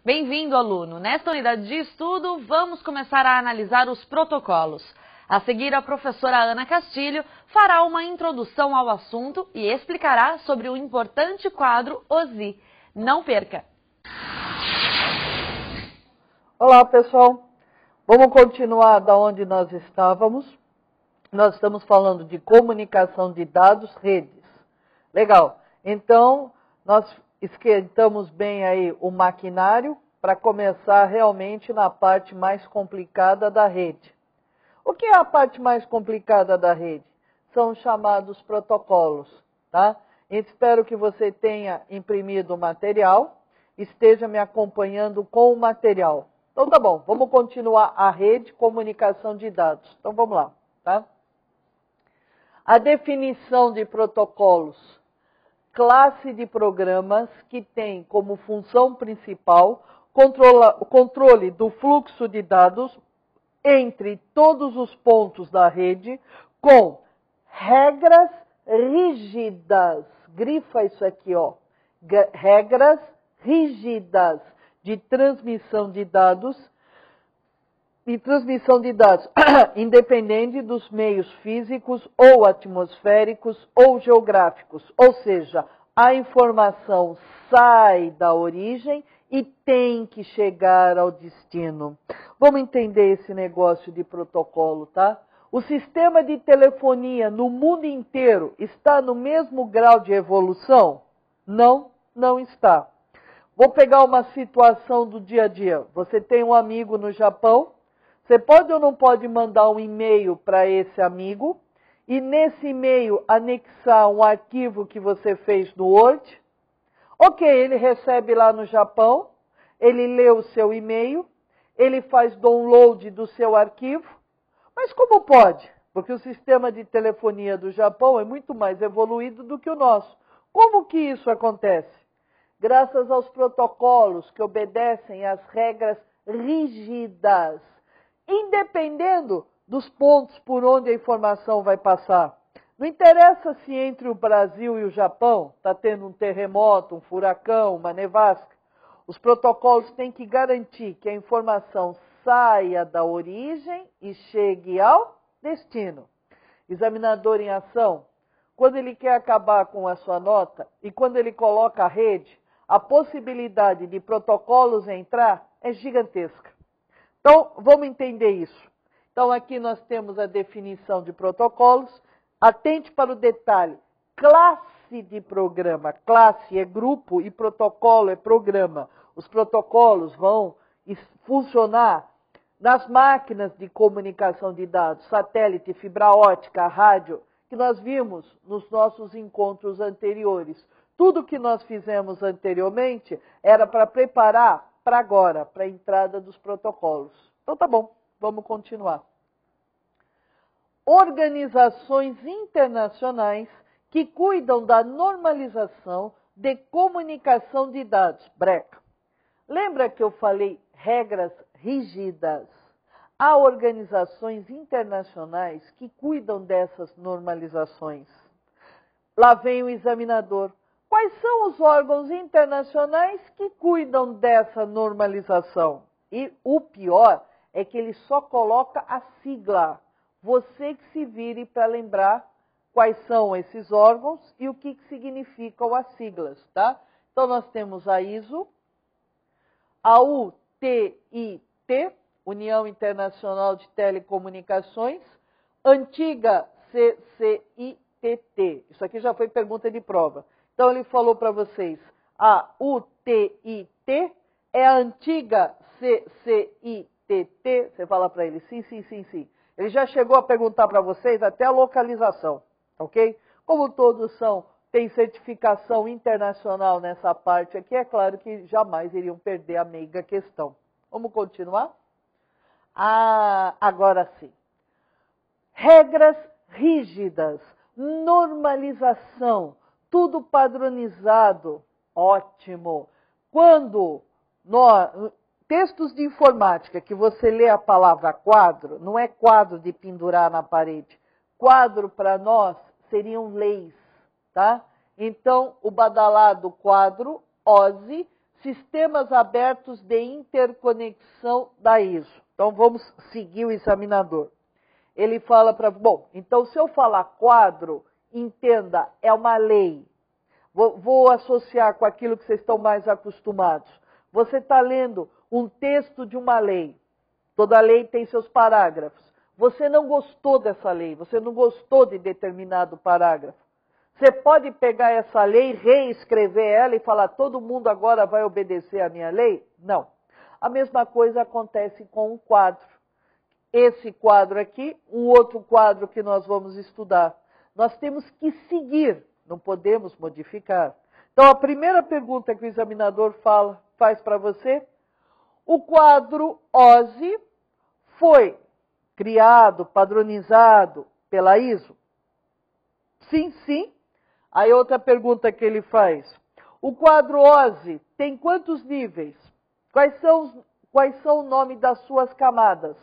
Bem-vindo, aluno! Nesta unidade de estudo, vamos começar a analisar os protocolos. A seguir, a professora Ana Castilho fará uma introdução ao assunto e explicará sobre o importante quadro OSI. Não perca! Olá, pessoal! Vamos continuar da onde nós estávamos. Nós estamos falando de comunicação de dados, redes. Legal! Então, nós esquentamos bem aí o maquinário para começar realmente na parte mais complicada da rede. O que é a parte mais complicada da rede? São os chamados protocolos, tá? Espero que você tenha imprimido o material, esteja me acompanhando com o material. Então tá bom, vamos continuar a rede comunicação de dados. Então vamos lá, tá? A definição de protocolos. Classe de programas que tem como função principal o controle do fluxo de dados entre todos os pontos da rede com regras rígidas. Grifa isso aqui, ó. Regras rígidas de transmissão de dados independente dos meios físicos ou atmosféricos ou geográficos. Ou seja, a informação sai da origem e tem que chegar ao destino. Vamos entender esse negócio de protocolo, tá? O sistema de telefonia no mundo inteiro está no mesmo grau de evolução? Não, não está. Vou pegar uma situação do dia a dia. Você tem um amigo no Japão, você pode ou não pode mandar um e-mail para esse amigo e nesse e-mail anexar um arquivo que você fez no Word? Ok, ele recebe lá no Japão, ele lê o seu e-mail, ele faz download do seu arquivo, mas como pode? Porque o sistema de telefonia do Japão é muito mais evoluído do que o nosso. Como que isso acontece? Graças aos protocolos que obedecem às regras rígidas, independendo dos pontos por onde a informação vai passar. Não interessa se entre o Brasil e o Japão está tendo um terremoto, um furacão, uma nevasca. Os protocolos têm que garantir que a informação saia da origem e chegue ao destino. Examinador em ação, quando ele quer acabar com a sua nota e quando ele coloca a rede, a possibilidade de protocolos entrar é gigantesca. Então, vamos entender isso. Então, aqui nós temos a definição de protocolos. Atente para o detalhe. Classe de programa. Classe é grupo e protocolo é programa. Os protocolos vão funcionar nas máquinas de comunicação de dados, satélite, fibra ótica, rádio, que nós vimos nos nossos encontros anteriores. Tudo que nós fizemos anteriormente era para preparar para agora, para a entrada dos protocolos. Então tá bom, vamos continuar. Organizações internacionais que cuidam da normalização de comunicação de dados. Breca. Lembra que eu falei regras rígidas? Há organizações internacionais que cuidam dessas normalizações. Lá vem o examinador. Quais são os órgãos internacionais que cuidam dessa normalização? E o pior é que ele só coloca a sigla. Você que se vire para lembrar quais são esses órgãos e o que significam as siglas, tá? Então, nós temos a ISO, a UTIT, União Internacional de Telecomunicações, antiga CCITT. Isso aqui já foi pergunta de prova. Então, ele falou para vocês, a UTIT é a antiga CCITT. Você fala para ele, sim, sim, sim, sim. Ele já chegou a perguntar para vocês até a localização, ok? Como todos têm certificação internacional nessa parte aqui, é claro que jamais iriam perder a meiga questão. Vamos continuar? Agora sim. Regras rígidas, normalização, tudo padronizado, ótimo. Quando textos de informática que você lê a palavra quadro, não é quadro de pendurar na parede. Quadro para nós seriam leis, tá? Então, o badalado quadro, OSI, sistemas abertos de interconexão da ISO. Então, vamos seguir o examinador. Ele fala para... Bom, então, se eu falar quadro, entenda, é uma lei. Vou associar com aquilo que vocês estão mais acostumados. Você está lendo um texto de uma lei. Toda lei tem seus parágrafos. Você não gostou dessa lei, você não gostou de determinado parágrafo. Você pode pegar essa lei, reescrever ela e falar, todo mundo agora vai obedecer à minha lei? Não. A mesma coisa acontece com um quadro. Esse quadro aqui, um outro quadro que nós vamos estudar. Nós temos que seguir, não podemos modificar. Então, a primeira pergunta que o examinador faz para você, o quadro OSI foi criado, padronizado pela ISO? Sim, sim. Aí outra pergunta que ele faz, o quadro OSI tem quantos níveis? Quais são o nome das suas camadas?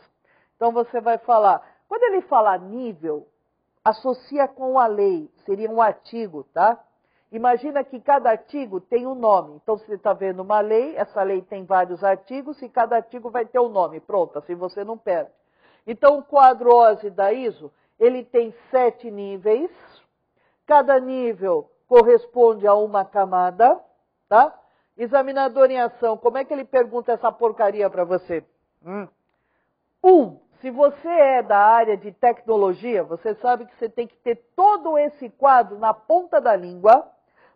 Então você vai falar, quando ele fala nível, associa com a lei, seria um artigo, tá? Imagina que cada artigo tem um nome. Então, você está vendo uma lei, essa lei tem vários artigos e cada artigo vai ter um nome. Pronto, assim você não perde. Então, o quadro OSI da ISO, ele tem 7 níveis. Cada nível corresponde a uma camada, tá? Examinador em ação, como é que ele pergunta essa porcaria para você? Se você é da área de tecnologia, você sabe que você tem que ter todo esse quadro na ponta da língua,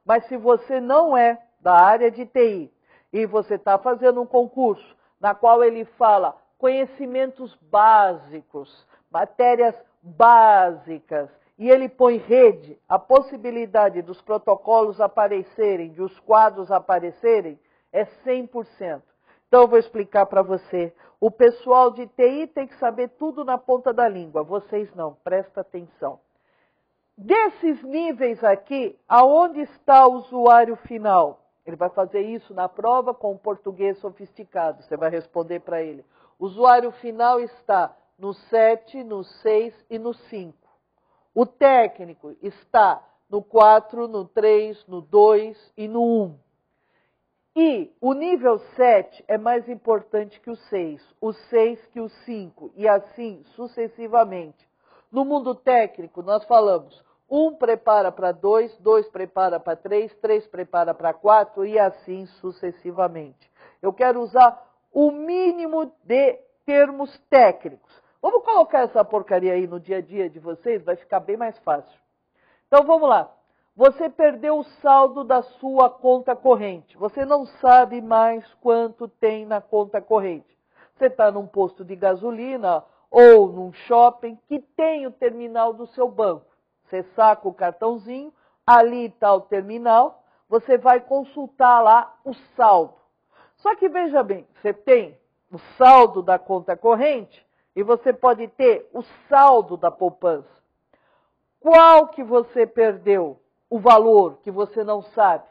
mas se você não é da área de TI e você está fazendo um concurso na qual ele fala conhecimentos básicos, matérias básicas, e ele põe rede, a possibilidade dos protocolos aparecerem, dos quadros aparecerem, é 100%. Então, eu vou explicar para você. O pessoal de TI tem que saber tudo na ponta da língua. Vocês não, presta atenção. Desses níveis aqui, aonde está o usuário final? Ele vai fazer isso na prova com português sofisticado. Você vai responder para ele. O usuário final está no 7, no 6 e no 5. O técnico está no 4, no 3, no 2 e no 1. E o nível 7 é mais importante que o 6, o 6 que o 5 e assim sucessivamente. No mundo técnico, nós falamos 1 prepara para 2, 2 prepara para 3, 3 prepara para 4 e assim sucessivamente. Eu quero usar o mínimo de termos técnicos. Vamos colocar essa porcaria aí no dia a dia de vocês, vai ficar bem mais fácil. Então vamos lá. Você perdeu o saldo da sua conta corrente. Você não sabe mais quanto tem na conta corrente. Você está num posto de gasolina ou num shopping que tem o terminal do seu banco. Você saca o cartãozinho, ali está o terminal, você vai consultar lá o saldo. Só que veja bem, você tem o saldo da conta corrente e você pode ter o saldo da poupança. Qual que você perdeu? O valor que você não sabe.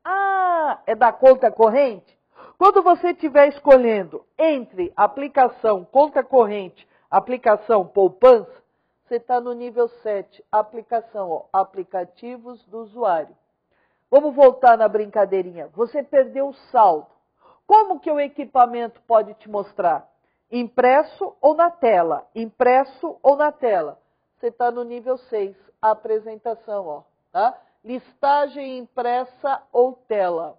Ah, é da conta corrente? Quando você estiver escolhendo entre aplicação conta corrente, aplicação poupança, você está no nível 7, aplicação, ó, aplicativos do usuário. Vamos voltar na brincadeirinha. Você perdeu o saldo. Como que o equipamento pode te mostrar? Impresso ou na tela? Impresso ou na tela? Você está no nível 6, apresentação, ó. Tá? Listagem impressa ou tela.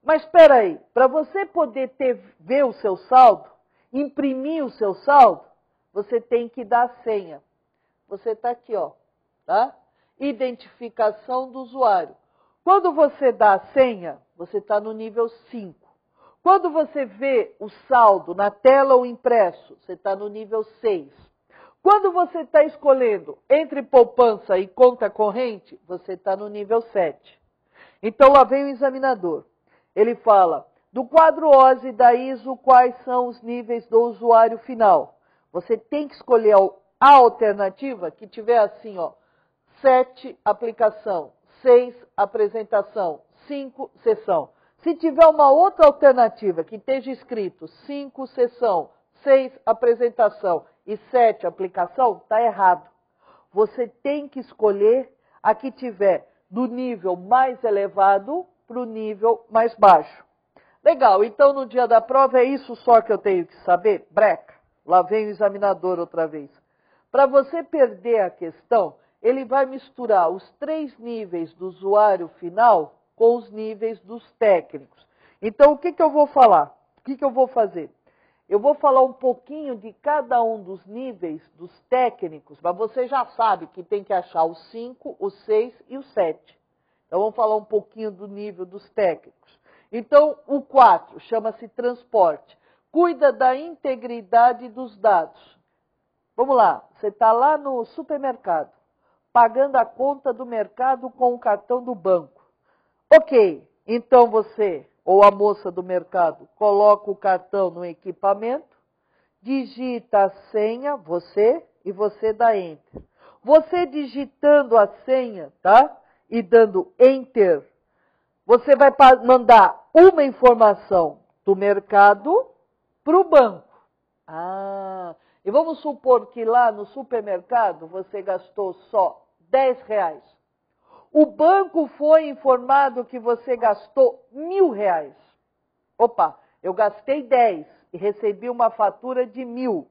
Mas espera aí, para você poder ver o seu saldo, imprimir o seu saldo, você tem que dar a senha. Você está aqui, ó, tá? Identificação do usuário. Quando você dá a senha, você está no nível 5. Quando você vê o saldo na tela ou impresso, você está no nível 6. Quando você está escolhendo entre poupança e conta corrente, você está no nível 7. Então, lá vem o examinador. Ele fala, do quadro OSI da ISO, quais são os níveis do usuário final? Você tem que escolher a alternativa que tiver assim, ó, 7, aplicação, 6, apresentação, 5, sessão. Se tiver uma outra alternativa que esteja escrito 5, sessão, 6, apresentação e 7, aplicação, está errado. Você tem que escolher a que tiver do nível mais elevado para o nível mais baixo. Legal, então no dia da prova é isso só que eu tenho que saber? Breca, lá vem o examinador outra vez. Para você perder a questão, ele vai misturar os 3 níveis do usuário final com os níveis dos técnicos. Então, o que eu vou falar? O que eu vou fazer? Eu vou falar um pouquinho de cada um dos níveis dos técnicos, mas você já sabe que tem que achar o 5, o 6 e o 7. Então, vamos falar um pouquinho do nível dos técnicos. Então, o 4 chama-se transporte. Cuida da integridade dos dados. Vamos lá, você está lá no supermercado, pagando a conta do mercado com o cartão do banco. Ok, então você, ou a moça do mercado, coloca o cartão no equipamento, digita a senha, você, e você dá Enter. Você digitando a senha, tá? E dando Enter, você vai mandar uma informação do mercado para o banco. E vamos supor que lá no supermercado você gastou só R$10. O banco foi informado que você gastou R$1.000. Opa, eu gastei 10 e recebi uma fatura de 1.000.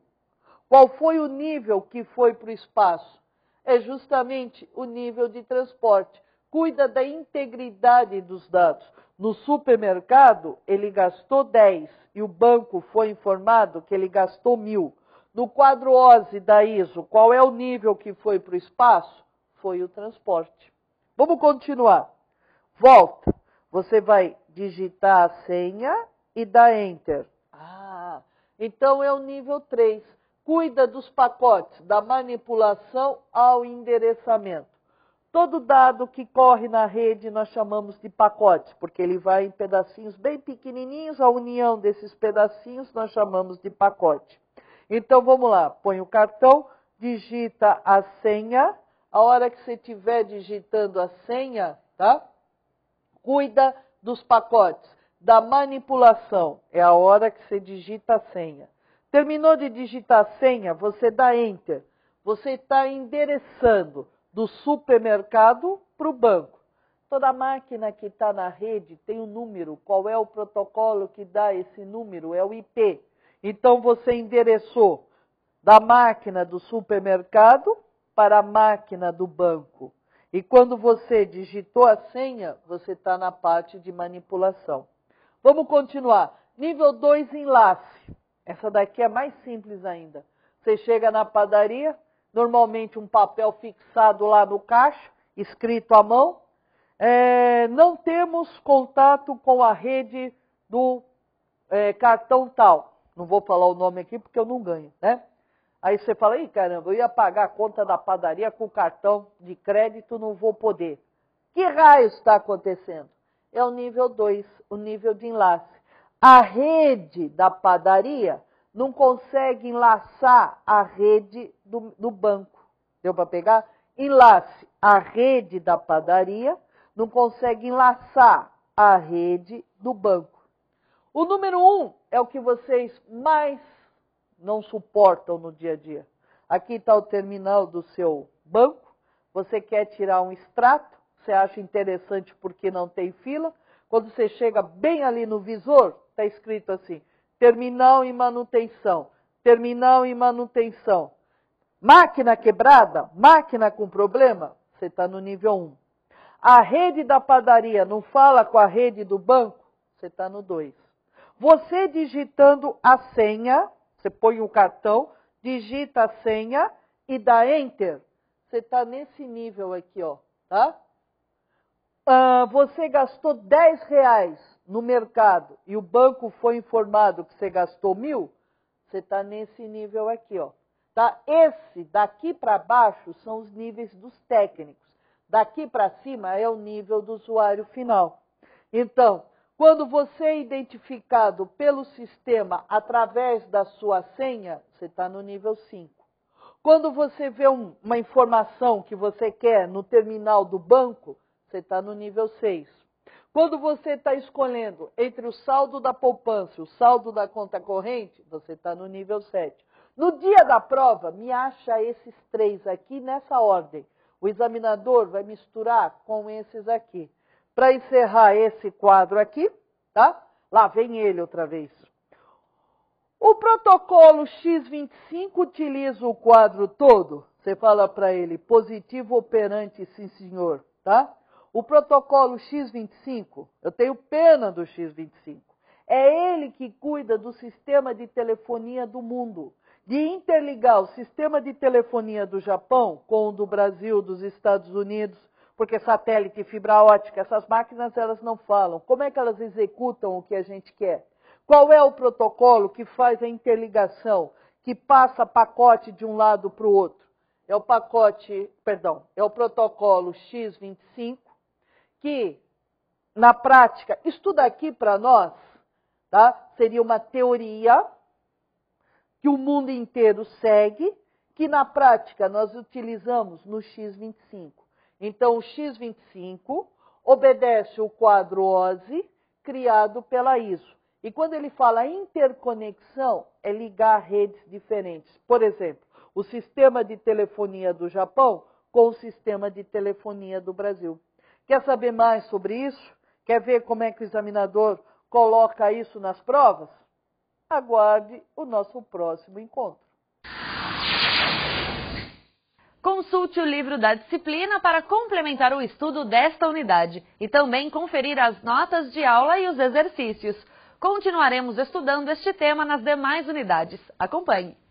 Qual foi o nível que foi para o espaço? É justamente o nível de transporte. Cuida da integridade dos dados. No supermercado, ele gastou 10 e o banco foi informado que ele gastou 1.000. No quadro OSI da ISO, qual é o nível que foi para o espaço? Foi o transporte. Vamos continuar. Volta. Você vai digitar a senha e dar Enter. Então é o nível 3. Cuida dos pacotes, da manipulação ao endereçamento. Todo dado que corre na rede nós chamamos de pacotes, porque ele vai em pedacinhos bem pequenininhos, a união desses pedacinhos nós chamamos de pacote. Então vamos lá, põe o cartão, digita a senha, a hora que você estiver digitando a senha, tá? Cuida dos pacotes, da manipulação, é a hora que você digita a senha. Terminou de digitar a senha, você dá Enter, você está endereçando do supermercado para o banco. Toda máquina que está na rede tem um número. Qual é o protocolo que dá esse número? É o IP. Então, você endereçou da máquina do supermercado para a máquina do banco. E quando você digitou a senha, você está na parte de manipulação. Vamos continuar. Nível 2, enlace. Essa daqui é mais simples ainda. Você chega na padaria, normalmente um papel fixado lá no caixa, escrito à mão. Não temos contato com a rede do cartão tal. Não vou falar o nome aqui porque eu não ganho, né? Aí você fala, ih, caramba, eu ia pagar a conta da padaria com cartão de crédito, não vou poder. Que raio está acontecendo? É o nível 2, o nível de enlace. A rede da padaria não consegue enlaçar a rede do banco. Deu para pegar? Enlace. A rede da padaria não consegue enlaçar a rede do banco. O número 1 é o que vocês mais não suportam no dia a dia. Aqui está o terminal do seu banco. Você quer tirar um extrato, você acha interessante porque não tem fila. Quando você chega bem ali no visor, está escrito assim, terminal e manutenção, terminal e manutenção. Máquina quebrada, máquina com problema, você está no nível 1. A rede da padaria não fala com a rede do banco, você está no 2. Você digitando a senha, você põe o cartão, digita a senha e dá Enter, você está nesse nível aqui, ó, tá? Você gastou R$10 no mercado e o banco foi informado que você gastou 1.000, você está nesse nível aqui, ó. Tá? Esse daqui para baixo são os níveis dos técnicos. Daqui para cima é o nível do usuário final. Então, quando você é identificado pelo sistema através da sua senha, você está no nível 5. Quando você vê uma informação que você quer no terminal do banco, você está no nível 6. Quando você está escolhendo entre o saldo da poupança e o saldo da conta corrente, você está no nível 7. No dia da prova, me acha esses 3 aqui nessa ordem. O examinador vai misturar com esses aqui. Para encerrar esse quadro aqui, tá? Lá vem ele outra vez. O protocolo X25 utiliza o quadro todo. Você fala para ele, positivo operante, sim senhor, tá? O protocolo X25, eu tenho pena do X25. É ele que cuida do sistema de telefonia do mundo, de interligar o sistema de telefonia do Japão com o do Brasil, dos Estados Unidos, porque satélite e fibra ótica, essas máquinas elas não falam. Como é que elas executam o que a gente quer? Qual é o protocolo que faz a interligação, que passa pacote de um lado para o outro? É o protocolo X25, que na prática, isso daqui para nós, tá? Seria uma teoria que o mundo inteiro segue, que na prática nós utilizamos no X25. Então, o X25 obedece o quadro OSI criado pela ISO. E quando ele fala interconexão, é ligar redes diferentes. Por exemplo, o sistema de telefonia do Japão com o sistema de telefonia do Brasil. Quer saber mais sobre isso? Quer ver como é que o examinador coloca isso nas provas? Aguarde o nosso próximo encontro. Consulte o livro da disciplina para complementar o estudo desta unidade e também conferir as notas de aula e os exercícios. Continuaremos estudando este tema nas demais unidades. Acompanhe!